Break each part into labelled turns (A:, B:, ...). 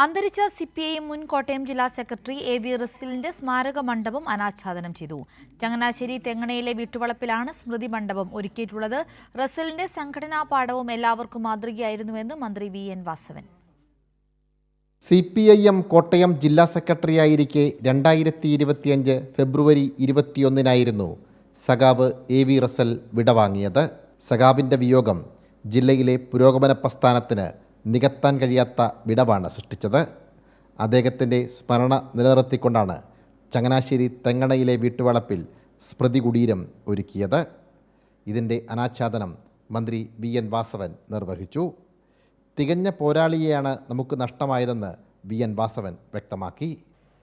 A: അന്തരിച്ച CPI മുൻ കോട്ടയം ജില്ലാ സെക്രട്ടറി AV റസലിന്റെ സ്മാരക മണ്ഡപം അനാച്ഛാദനം ചെയ്തു. ചങ്ങനാശ്ശേരി തെങ്ങണയിലെ വീട്ടുവളപ്പിലാണ് സ്മൃതി മണ്ഡപം ഒരുക്കിയിട്ടുള്ളത്. റസലിന്റെ സംഘടനാ പാഠവും എല്ലാവർക്കും മാതൃകയായിരുന്നുവെന്ന് മന്ത്രി VN വാസവൻ.
B: CPIM കോട്ടയം ജില്ലാ സെക്രട്ടറിയായിരിക്കെ 2025 ഫെബ്രുവരി 21 സഖാവ് AV റസൽ വിടവാങ്ങിയത്. സഖാവിൻ്റെ വിയോഗം ജില്ലയിലെ പുരോഗമന പ്രസ്ഥാനത്തിന് നികത്താൻ കഴിയാത്ത വിടവാണ് സൃഷ്ടിച്ചത്. അദ്ദേഹത്തിൻ്റെ സ്മരണ നിലനിർത്തിക്കൊണ്ടാണ് ചങ്ങനാശ്ശേരി തെങ്ങണയിലെ വീട്ടുവളപ്പിൽ സ്മൃതി കുടീരം ഒരുക്കിയത്. ഇതിൻ്റെ അനാച്ഛാദനം മന്ത്രി VN വാസവൻ നിർവഹിച്ചു. തികഞ്ഞ പോരാളിയെയാണ് നമുക്ക് നഷ്ടമായതെന്ന് VN വാസവൻ വ്യക്തമാക്കി.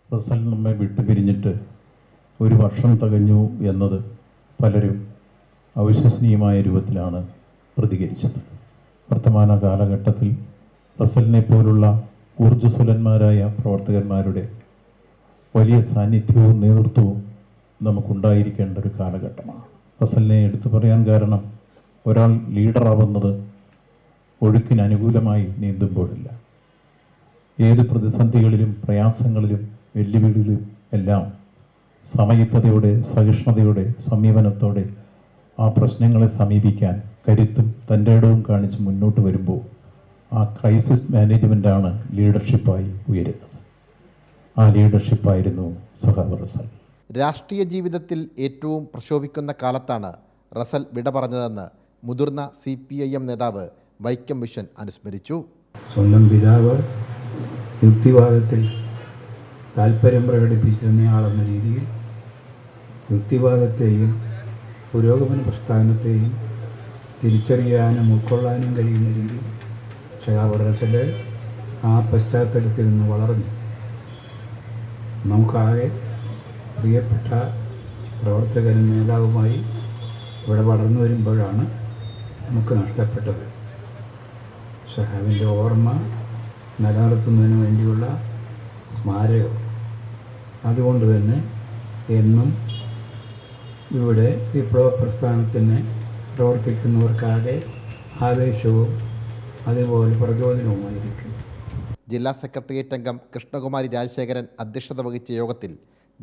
C: റസൽ നമ്മെ വിട്ടുപിരിഞ്ഞിട്ട് ഒരു വർഷം തികഞ്ഞു എന്നത് പലരും അവിശ്വസനീയമായ രൂപത്തിലാണ് പ്രതികരിച്ചത്. വർത്തമാന കാലഘട്ടത്തിൽ റസലിനെ പോലുള്ള ഊർജ്ജസ്വലന്മാരായ പ്രവർത്തകന്മാരുടെ വലിയ സാന്നിധ്യവും നേതൃത്വവും നമുക്കുണ്ടായിരിക്കേണ്ട ഒരു കാലഘട്ടമാണ്. റസലിനെ എടുത്തു പറയാൻ കാരണം ഒരാൾ ലീഡറാവുന്നത് ഒഴുക്കിന് അനുകൂലമായി നീന്തുമ്പോഴില്ല. ഏത് പ്രതിസന്ധികളിലും പ്രയാസങ്ങളിലും വെല്ലുവിളികളിലും എല്ലാം സമയത്തതയോടെ സഹിഷ്ണുതയോടെ സമീപനത്തോടെ ആ പ്രശ്നങ്ങളെ സമീപിക്കാൻ കരുത്തും തൻ്റെ ഇടവും കാണിച്ച് മുന്നോട്ട് വരുമ്പോൾ ആ ക്രൈസിസ് മാനേജ്മെൻ്റാണ് ലീഡർഷിപ്പായി ഉയരുന്നത്. ആ ലീഡർഷിപ്പായിരുന്നു സഖാവ് റസൽ.
B: രാഷ്ട്രീയ ജീവിതത്തിൽ ഏറ്റവും പ്രശോഭിക്കുന്ന കാലത്താണ് റസൽ വിട പറഞ്ഞതെന്ന് മുതിർന്ന CPIM നേതാവ് വൈക്കം വിശ്വൻ അനുസ്മരിച്ചു.
D: സ്വന്തം പിതാവ് യുക്തിവാദത്തിൽ താല്പര്യം പ്രകടിപ്പിച്ചിരുന്നയാളെന്ന രീതിയിൽ യുക്തിവാദത്തെയും പുരോഗമന പ്രസ്ഥാനത്തെയും തിരിച്ചറിയാനും ഉൾക്കൊള്ളാനും കഴിയുന്ന രീതിയിൽ സഖാവ് റസൽ ആ പശ്ചാത്തലത്തിൽ നിന്ന് വളർന്നു. നമുക്കാകെ പ്രിയപ്പെട്ട പ്രവർത്തകനും നേതാവുമായി ഇവിടെ വളർന്നു വരുമ്പോഴാണ് നമുക്ക് നഷ്ടപ്പെട്ടത്. സഖാവിൻ്റെ ഓർമ്മ നിലനിർത്തുന്നതിന് വേണ്ടിയുള്ള സ്മാരകം. അതുകൊണ്ട് തന്നെ എന്നും ഇവിടെ വിപ്ലവ പ്രസ്ഥാനത്തിന് പ്രവർത്തിക്കുന്നവർക്കാകെ ആവേശവും അതുപോലെ പ്രചോദനവുമായിരിക്കും.
B: ജില്ലാ സെക്രട്ടേറിയറ്റ് അംഗം കൃഷ്ണകുമാരി രാജശേഖരൻ അധ്യക്ഷത വഹിച്ച യോഗത്തിൽ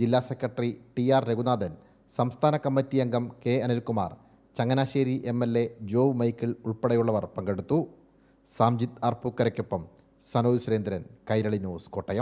B: ജില്ലാ സെക്രട്ടറി TR രഘുനാഥൻ, സംസ്ഥാന കമ്മിറ്റി അംഗം K Anilkumar, Changanassery MLA João Michael ഉൾപ്പെടെയുള്ളവർ പങ്കെടുത്തു. സാംജിത് ആർപ്പൂക്കരയ്ക്കൊപ്പം സനോജ് സുരേന്ദ്രൻ, കൈരളി ന്യൂസ്, കോട്ടയം.